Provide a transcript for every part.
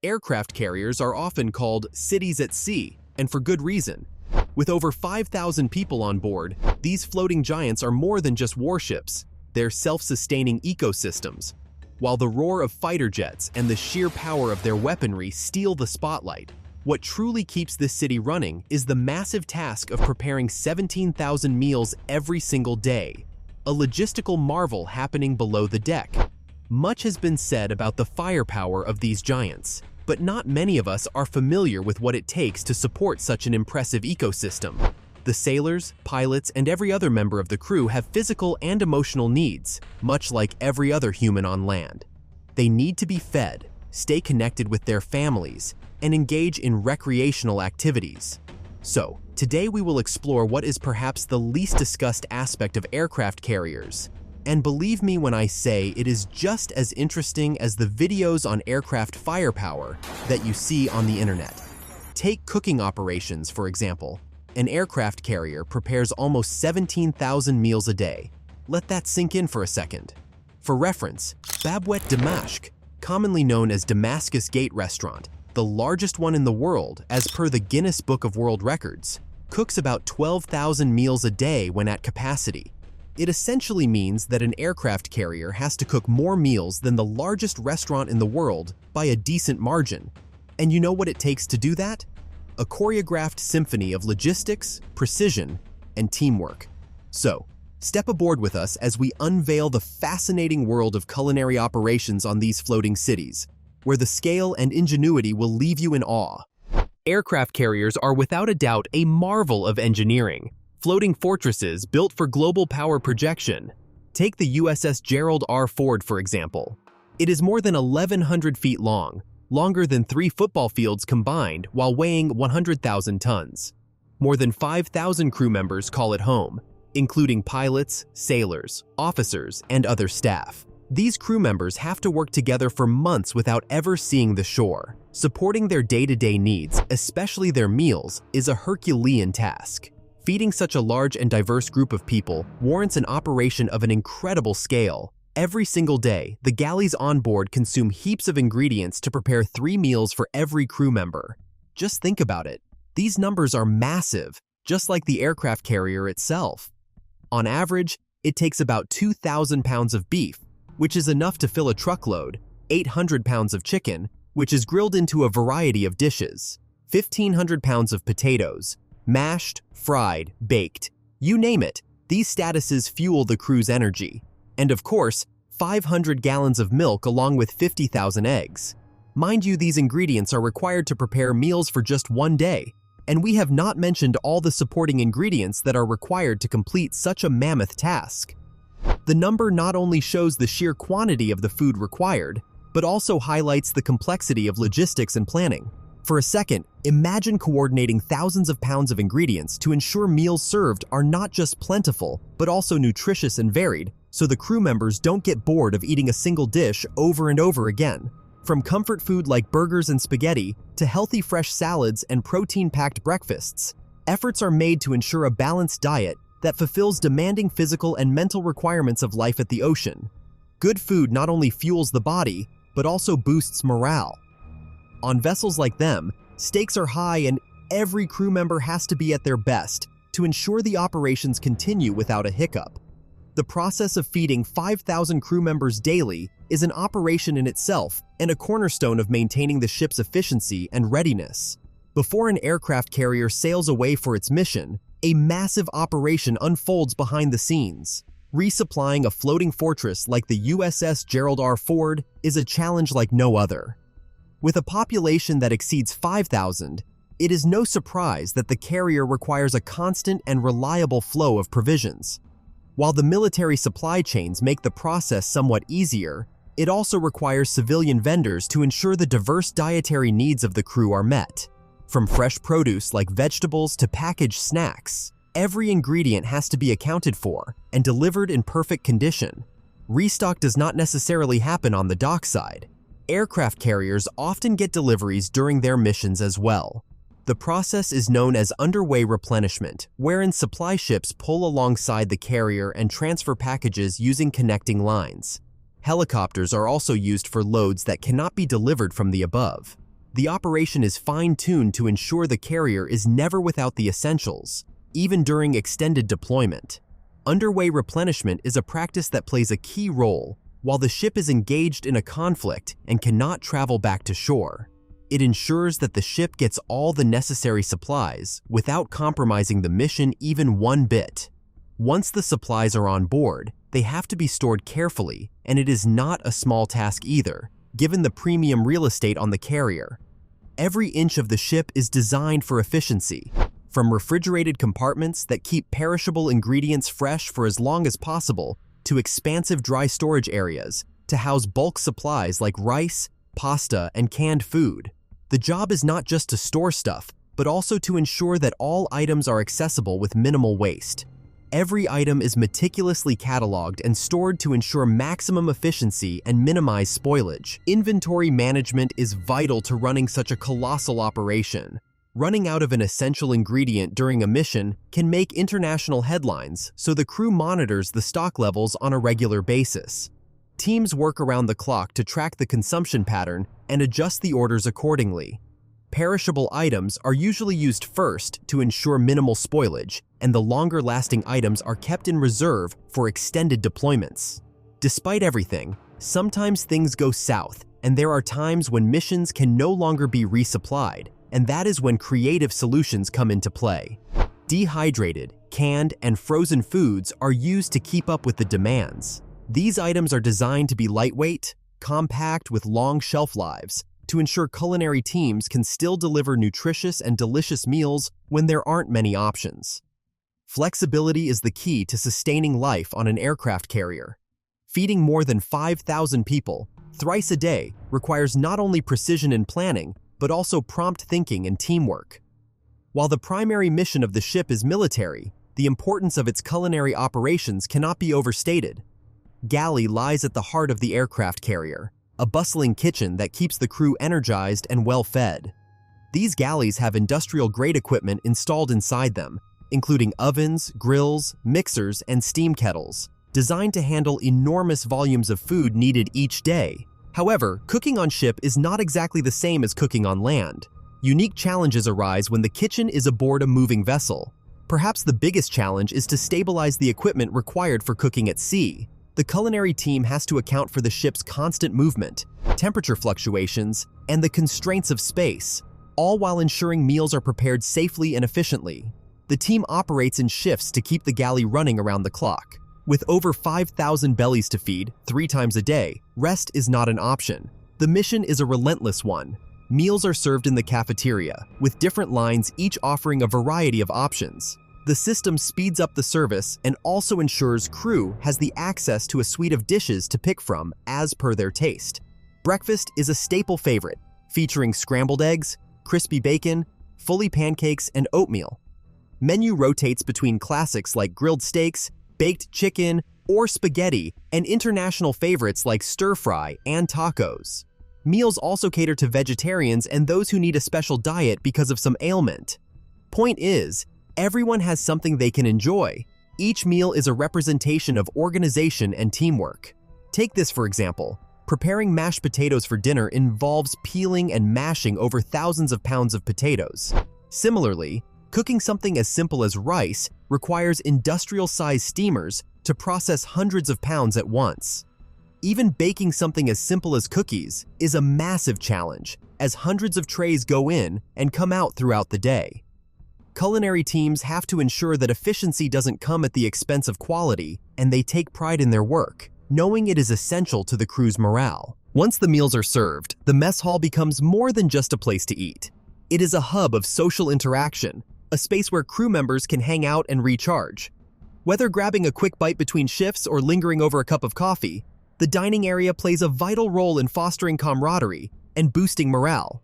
Aircraft carriers are often called cities at sea, and for good reason. With over 5,000 people on board, these floating giants are more than just warships. They're self-sustaining ecosystems. While the roar of fighter jets and the sheer power of their weaponry steal the spotlight, what truly keeps this city running is the massive task of preparing 17,000 meals every single day, a logistical marvel happening below the deck. Much has been said about the firepower of these giants, but not many of us are familiar with what it takes to support such an impressive ecosystem. The sailors, pilots, and every other member of the crew have physical and emotional needs, much like every other human on land. They need to be fed, stay connected with their families, and engage in recreational activities. So, today we will explore what is perhaps the least discussed aspect of aircraft carriers. And believe me when I say it is just as interesting as the videos on aircraft firepower that you see on the internet. Take cooking operations, for example. An aircraft carrier prepares almost 17,000 meals a day. Let that sink in for a second. For reference, Babwet Dimashq, commonly known as Damascus Gate Restaurant, the largest one in the world as per the Guinness Book of World Records, cooks about 12,000 meals a day when at capacity. It essentially means that an aircraft carrier has to cook more meals than the largest restaurant in the world by a decent margin. And you know what it takes to do that? A choreographed symphony of logistics, precision, and teamwork. So, step aboard with us as we unveil the fascinating world of culinary operations on these floating cities, where the scale and ingenuity will leave you in awe. Aircraft carriers are without a doubt a marvel of engineering. Floating fortresses built for global power projection. Take the USS Gerald R. Ford, for example. It is more than 1,100 feet long, longer than 3 football fields combined, while weighing 100,000 tons. More than 5,000 crew members call it home, including pilots, sailors, officers, and other staff. These crew members have to work together for months without ever seeing the shore. Supporting their day-to-day needs, especially their meals, is a Herculean task. Feeding such a large and diverse group of people warrants an operation of an incredible scale. Every single day, the galleys on board consume heaps of ingredients to prepare 3 meals for every crew member. Just think about it. These numbers are massive, just like the aircraft carrier itself. On average, it takes about 2,000 pounds of beef, which is enough to fill a truckload, 800 pounds of chicken, which is grilled into a variety of dishes, 1,500 pounds of potatoes, mashed, fried, baked, you name it, these statuses fuel the crew's energy. And of course, 500 gallons of milk along with 50,000 eggs. Mind you, these ingredients are required to prepare meals for just one day, and we have not mentioned all the supporting ingredients that are required to complete such a mammoth task. The number not only shows the sheer quantity of the food required, but also highlights the complexity of logistics and planning. For a second, imagine coordinating thousands of pounds of ingredients to ensure meals served are not just plentiful, but also nutritious and varied, so the crew members don't get bored of eating a single dish over and over again. From comfort food like burgers and spaghetti to healthy fresh salads and protein-packed breakfasts, efforts are made to ensure a balanced diet that fulfills demanding physical and mental requirements of life at the ocean. Good food not only fuels the body, but also boosts morale. On vessels like them, stakes are high and every crew member has to be at their best to ensure the operations continue without a hiccup. The process of feeding 5,000 crew members daily is an operation in itself and a cornerstone of maintaining the ship's efficiency and readiness. Before an aircraft carrier sails away for its mission, a massive operation unfolds behind the scenes. Resupplying a floating fortress like the USS Gerald R. Ford is a challenge like no other. With a population that exceeds 5,000, it is no surprise that the carrier requires a constant and reliable flow of provisions. While the military supply chains make the process somewhat easier, it also requires civilian vendors to ensure the diverse dietary needs of the crew are met. From fresh produce like vegetables to packaged snacks, every ingredient has to be accounted for and delivered in perfect condition. Restock does not necessarily happen on the dockside. Aircraft carriers often get deliveries during their missions as well. The process is known as underway replenishment, wherein supply ships pull alongside the carrier and transfer packages using connecting lines. Helicopters are also used for loads that cannot be delivered from the above. The operation is fine-tuned to ensure the carrier is never without the essentials, even during extended deployment. Underway replenishment is a practice that plays a key role while the ship is engaged in a conflict and cannot travel back to shore. It ensures that the ship gets all the necessary supplies without compromising the mission even one bit. Once the supplies are on board, they have to be stored carefully, and it is not a small task either, given the premium real estate on the carrier. Every inch of the ship is designed for efficiency, from refrigerated compartments that keep perishable ingredients fresh for as long as possible to expansive dry storage areas to house bulk supplies like rice, pasta, and canned food. The job is not just to store stuff, but also to ensure that all items are accessible with minimal waste. Every item is meticulously cataloged and stored to ensure maximum efficiency and minimize spoilage. Inventory management is vital to running such a colossal operation. Running out of an essential ingredient during a mission can make international headlines, so the crew monitors the stock levels on a regular basis. Teams work around the clock to track the consumption pattern and adjust the orders accordingly. Perishable items are usually used first to ensure minimal spoilage, and the longer-lasting items are kept in reserve for extended deployments. Despite everything, sometimes things go south, and there are times when missions can no longer be resupplied, and that is when creative solutions come into play. Dehydrated, canned, and frozen foods are used to keep up with the demands. These items are designed to be lightweight, compact with long shelf lives, to ensure culinary teams can still deliver nutritious and delicious meals when there aren't many options. Flexibility is the key to sustaining life on an aircraft carrier. Feeding more than 5,000 people thrice a day requires not only precision in planning, but also prompt thinking and teamwork. While the primary mission of the ship is military, the importance of its culinary operations cannot be overstated. Galley lies at the heart of the aircraft carrier, a bustling kitchen that keeps the crew energized and well-fed. These galleys have industrial-grade equipment installed inside them, including ovens, grills, mixers, and steam kettles, designed to handle enormous volumes of food needed each day. However, cooking on ship is not exactly the same as cooking on land. Unique challenges arise when the kitchen is aboard a moving vessel. Perhaps the biggest challenge is to stabilize the equipment required for cooking at sea. The culinary team has to account for the ship's constant movement, temperature fluctuations, and the constraints of space, all while ensuring meals are prepared safely and efficiently. The team operates in shifts to keep the galley running around the clock. With over 5,000 bellies to feed 3 times a day, rest is not an option. The mission is a relentless one. Meals are served in the cafeteria, with different lines each offering a variety of options. The system speeds up the service and also ensures crew has the access to a suite of dishes to pick from as per their taste. Breakfast is a staple favorite, featuring scrambled eggs, crispy bacon, fully pancakes, and oatmeal. Menu rotates between classics like grilled steaks, baked chicken, or spaghetti, and international favorites like stir-fry and tacos. Meals also cater to vegetarians and those who need a special diet because of some ailment. Point is, everyone has something they can enjoy. Each meal is a representation of organization and teamwork. Take this for example. Preparing mashed potatoes for dinner involves peeling and mashing over thousands of pounds of potatoes. Similarly, cooking something as simple as rice requires industrial-sized steamers to process hundreds of pounds at once. Even baking something as simple as cookies is a massive challenge, as hundreds of trays go in and come out throughout the day. Culinary teams have to ensure that efficiency doesn't come at the expense of quality, and they take pride in their work, knowing it is essential to the crew's morale. Once the meals are served, the mess hall becomes more than just a place to eat. It is a hub of social interaction, a space where crew members can hang out and recharge. Whether grabbing a quick bite between shifts or lingering over a cup of coffee, the dining area plays a vital role in fostering camaraderie and boosting morale.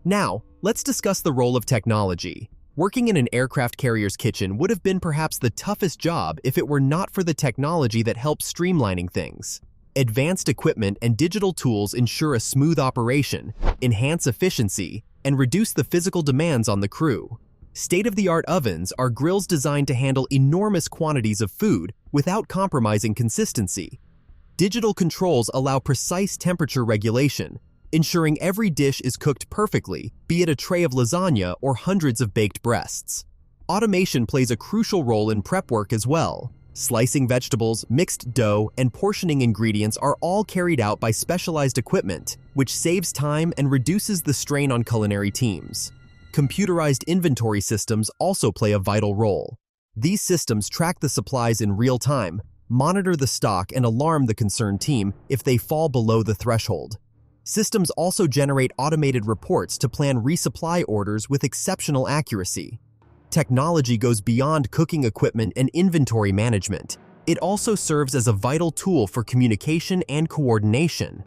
Now, let's discuss the role of technology. Working in an aircraft carrier's kitchen would have been perhaps the toughest job if it were not for the technology that helps streamlining things. Advanced equipment and digital tools ensure a smooth operation, enhance efficiency, and reduce the physical demands on the crew. State-of-the-art ovens are grills designed to handle enormous quantities of food without compromising consistency. Digital controls allow precise temperature regulation, ensuring every dish is cooked perfectly, be it a tray of lasagna or hundreds of baked breasts. Automation plays a crucial role in prep work as well. Slicing vegetables, mixed dough, and portioning ingredients are all carried out by specialized equipment, which saves time and reduces the strain on culinary teams. Computerized inventory systems also play a vital role. These systems track the supplies in real time, monitor the stock, and alarm the concerned team if they fall below the threshold. Systems also generate automated reports to plan resupply orders with exceptional accuracy. Technology goes beyond cooking equipment and inventory management. It also serves as a vital tool for communication and coordination.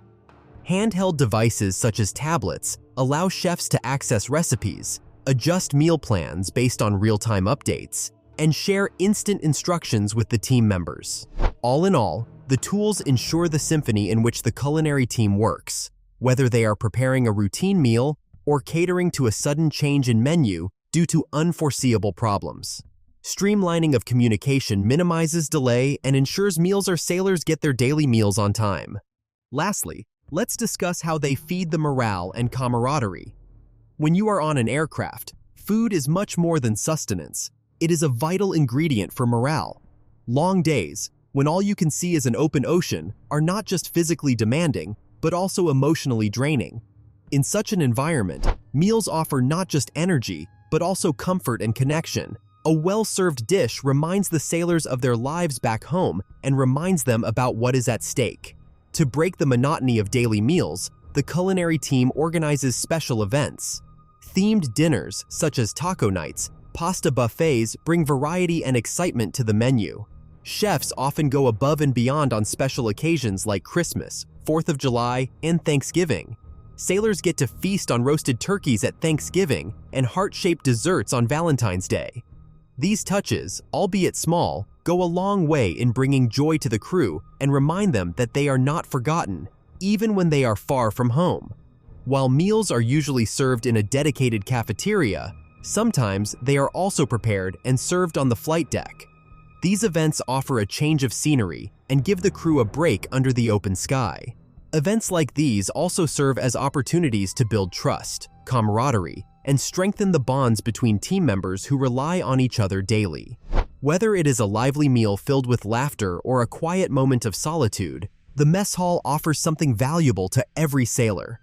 Handheld devices such as tablets allow chefs to access recipes, adjust meal plans based on real-time updates, and share instant instructions with the team members. All in all, the tools ensure the symphony in which the culinary team works, whether they are preparing a routine meal or catering to a sudden change in menu due to unforeseeable problems. Streamlining of communication minimizes delay and ensures sailors get their daily meals on time. Lastly, let's discuss how they feed the morale and camaraderie. When you are on an aircraft, food is much more than sustenance. It is a vital ingredient for morale. Long days, when all you can see is an open ocean, are not just physically demanding, but also emotionally draining. In such an environment, meals offer not just energy, but also comfort and connection. A well-served dish reminds the sailors of their lives back home and reminds them about what is at stake. To break the monotony of daily meals, the culinary team organizes special events. Themed dinners, such as taco nights, pasta buffets, bring variety and excitement to the menu. Chefs often go above and beyond on special occasions like Christmas, 4th of July, and Thanksgiving. Sailors get to feast on roasted turkeys at Thanksgiving and heart-shaped desserts on Valentine's Day. These touches, albeit small, go a long way in bringing joy to the crew and remind them that they are not forgotten, even when they are far from home. While meals are usually served in a dedicated cafeteria, sometimes they are also prepared and served on the flight deck. These events offer a change of scenery and give the crew a break under the open sky. Events like these also serve as opportunities to build trust, camaraderie, and strengthen the bonds between team members who rely on each other daily. Whether it is a lively meal filled with laughter or a quiet moment of solitude, the mess hall offers something valuable to every sailor.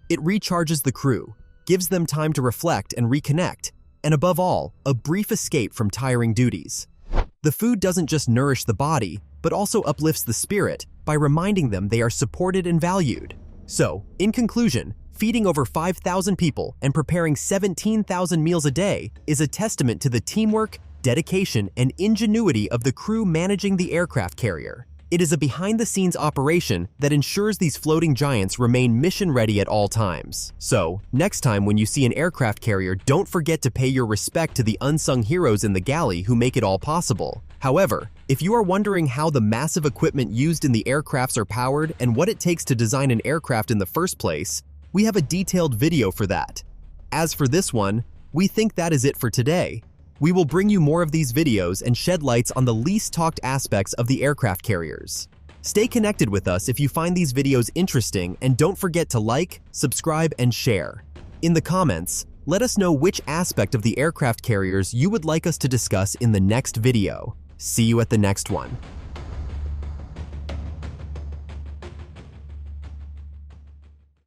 It recharges the crew, gives them time to reflect and reconnect, and above all, a brief escape from tiring duties. The food doesn't just nourish the body, but also uplifts the spirit by reminding them they are supported and valued. So, in conclusion, feeding over 5,000 people and preparing 17,000 meals a day is a testament to the teamwork, dedication, and ingenuity of the crew managing the aircraft carrier. It is a behind-the-scenes operation that ensures these floating giants remain mission-ready at all times. So, next time when you see an aircraft carrier, don't forget to pay your respect to the unsung heroes in the galley who make it all possible. However, if you are wondering how the massive equipment used in the aircrafts are powered and what it takes to design an aircraft in the first place, we have a detailed video for that. As for this one, we think that is it for today. We will bring you more of these videos and shed lights on the least talked aspects of the aircraft carriers. Stay connected with us if you find these videos interesting, and don't forget to like, subscribe, and share. In the comments, let us know which aspect of the aircraft carriers you would like us to discuss in the next video. See you at the next one.